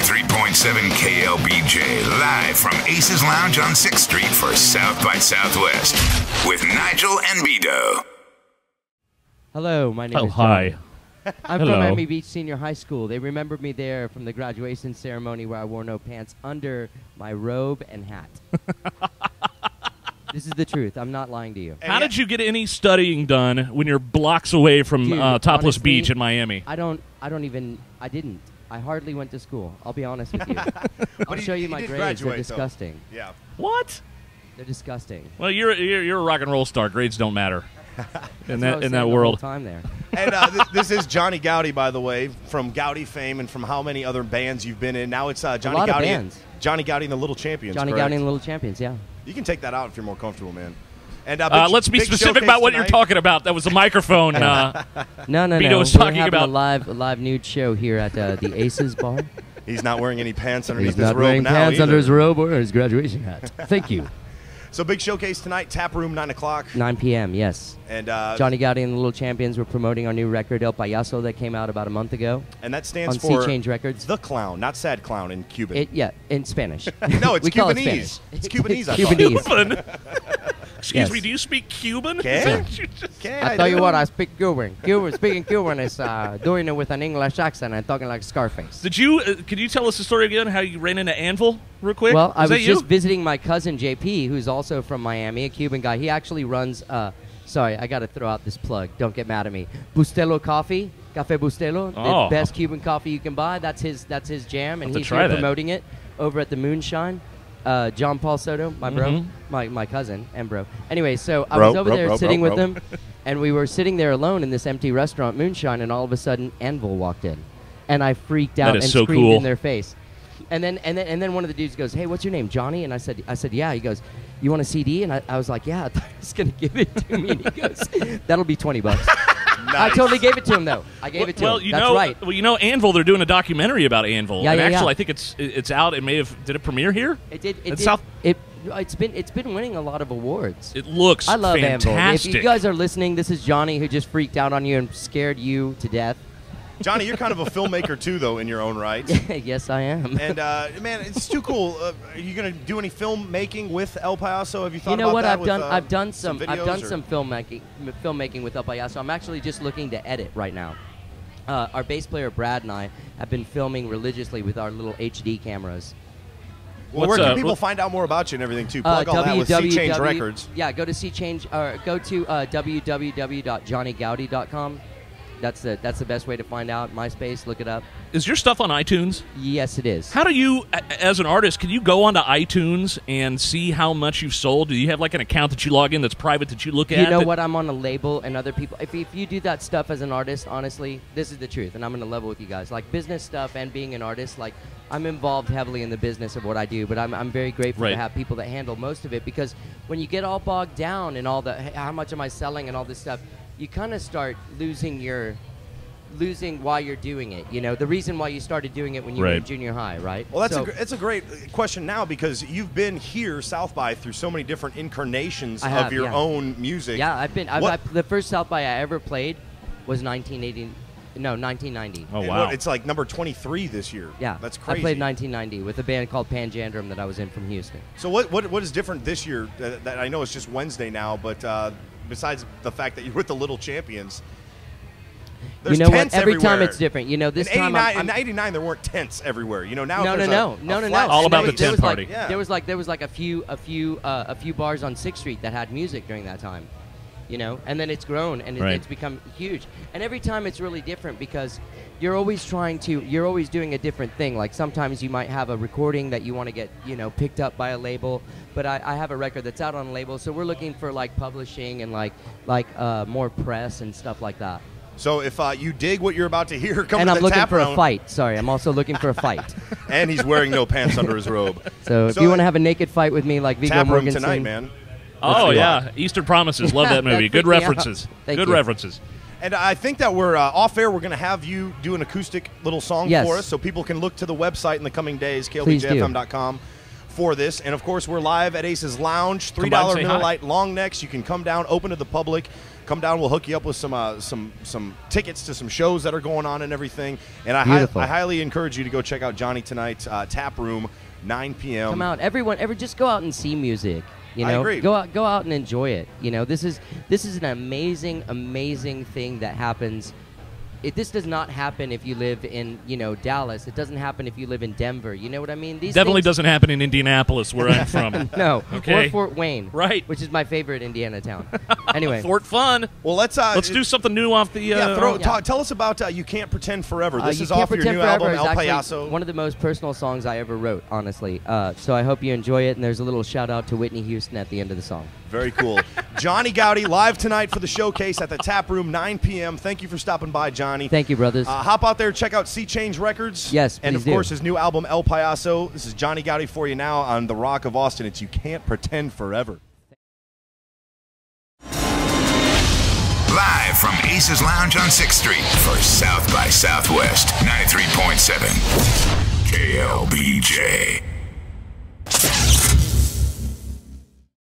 93.7 KLBJ, live from Aces Lounge on 6th Street for South by Southwest with Nigel and Beto. Hello, my name is John. Hi. I'm Hello. from Miami Beach Senior High School. They remembered me there from the graduation ceremony where I wore no pants under my robe and hat. This is the truth. I'm not lying to you. How did you get any studying done when you're blocks away from Dude, Topless honestly, Beach in Miami? I didn't. I hardly went to school. I'll be honest with you. I'll show you my grades. They're disgusting. Yeah. What? They're disgusting. Well, you're a rock and roll star. Grades don't matter in That's what I was that saying the world. whole time there. And this is Johnny Goudie, by the way, from Goudie fame and from how many other bands you've been in. Now it's Johnny lot of Goudie. bands. Johnny Goudie and the Little Champions. Johnny correct? Goudie and the Little Champions, yeah. You can take that out if you're more comfortable, man. And Let's be specific about what you're talking about. That was a microphone. No. Beto was We're talking having about a live nude show here at the Aces bar. He's not wearing any pants underneath He's his not robe wearing now pants either. under his robe or his graduation hat. Thank you. So big showcase tonight, Tap Room, 9 o'clock. 9 p.m., yes. And Johnny Goudie and the Little Champions were promoting our new record, El Payaso, that came out about a month ago. And that stands on for Sea Change Records. The Clown, not Sad Clown in Cuban. Yeah, in Spanish. No, it's We call it Cubanese. Spanish. It's Cubanese, I Cubanese. Cuban. Excuse Yes. me, do you speak Cuban? Okay. I tell you what, I speak Cuban. Speaking Cuban is doing it with an English accent and talking like Scarface. Did you? Could you tell us the story again? How you ran into Anvil, real quick? Well, I was that you? just visiting my cousin JP, who's also from Miami, a Cuban guy. He actually runs. Sorry, I got to throw out this plug. Don't get mad at me. Bustelo Coffee, Café Bustelo, Oh. the best Cuban coffee you can buy. That's his jam, and Have to he's try here that. promoting it over at the Moonshine. John Paul Soto, my bro, Mm-hmm. my cousin and bro. Anyway, so I Bro, was over bro, there bro, sitting bro, with bro. them, and we were sitting there alone in this empty restaurant, Moonshine, and all of a sudden Anvil walked in, and I freaked out That is and so screamed cool. in their face. And then one of the dudes goes, "Hey, what's your name, Johnny?" And I said, yeah. He goes, "You want a CD?" And I was like, "Yeah." I thought he was gonna give it to me. And he goes, "That'll be $20." I totally gave it to him though. I gave it to well, him. you That's know, right. Well, you know, Anvil. They're doing a documentary about Anvil. Yeah, and yeah, actually, yeah. I think it's out. It may have. Did it premiere here? It did. At South. It's been winning a lot of awards. It looks I love Anvil. fantastic. If you guys are listening, this is Johnny who just freaked out on you and scared you to death. Johnny, you're kind of a filmmaker too, though, in your own right. Yes, I am. And man, it's too cool. Are you gonna do any filmmaking with El Payaso? Have you thought You know about what? that? I've done some videos, or- filmmaking with El Payaso. I'm actually just looking to edit right now. Our bass player Brad and I have been filming religiously with our little HD cameras. Well, where can people find out more about you and everything too? Plug all that with Sea Change Records. Yeah, go to Sea Change or go to www.johnnygoudie.com. That's the best way to find out. MySpace, look it up. Is your stuff on iTunes? Yes, it is. How do you, as an artist, can you go onto iTunes and see how much you've sold? Do you have like an account that you log in that's private that you look at? You know what? I'm on a label, and other people. If you do that stuff as an artist, honestly, this is the truth, and I'm going to level with you guys. Like business stuff and being an artist, like I'm involved heavily in the business of what I do, but I'm very grateful to have people that handle most of it, because when you get all bogged down in all the how much am I selling and all this stuff, you kind of start losing why you're doing it. You know, the reason why you started doing it when you were in junior high, right? Well, that's a great question now, because you've been here South by through so many different incarnations of your own music. Yeah, I've been. The first South by I ever played was 1990. Oh wow! It's like number 23 this year. Yeah, that's crazy. I played 1990 with a band called Panjandrum that I was in from Houston. So what is different this year? That I know it's just Wednesday now, but besides the fact that you're with the Little Champions, there's you know tents what? Every everywhere. time it's different. You know, this in time in '89 there weren't tents everywhere. You know, now no. All about the tent party. Yeah. There was like a few bars on 6th Street that had music during that time. You know, and then it's grown and it's become huge. And every time it's really different, because you're always doing a different thing. Like sometimes you might have a recording that you want to get, picked up by a label, but I have a record that's out on a label, so we're looking for like publishing and like more press and stuff like that. So if you dig what you're about to hear, come and to I'm the looking tap for room. a fight. Sorry, I'm also looking for a fight. And he's wearing no pants under his robe. So if you want to have a naked fight with me, like Viggo Tap room Mortensen tonight, man. Oh yeah, Eastern Promises. Love that movie. Good references. Good references. And I think that we're off air. We're going to have you do an acoustic little song for us, so people can look to the website in the coming days, klbjfm.com, for this. And of course, we're live at Aces Lounge, $3 Miller Lite long necks. You can come down, open to the public. Come down. We'll hook you up with some tickets to some shows that are going on and everything. And I highly encourage you to go check out Johnny tonight. Tap Room, 9 p.m. Come out, everyone. Just go out and see music. You know, I agree. Go out and enjoy it. You know, this is an amazing thing that happens. This does not happen if you live in, Dallas. It doesn't happen if you live in Denver. You know what I mean? These definitely things doesn't happen in Indianapolis, where I'm from. No. Okay. Or Fort Wayne. Right. Which is my favorite Indiana town. Anyway. Fort Fun. Well, let's do something new off the... tell us about You Can't Pretend Forever. This is off your new album, El Payaso. One of the most personal songs I ever wrote, honestly. So I hope you enjoy it, and there's a little shout-out to Whitney Houston at the end of the song. Very cool. Johnny Goudie, live tonight for the showcase at the Tap Room, 9 p.m. Thank you for stopping by, Johnny. Thank you, brothers. Hop out there, check out Sea Change Records. Yes, and of course his new album, El Payaso. This is Johnny Goudie for you now on The Rock of Austin. It's You Can't Pretend Forever. Live from Aces Lounge on 6th Street for South by Southwest 93.7 KLBJ.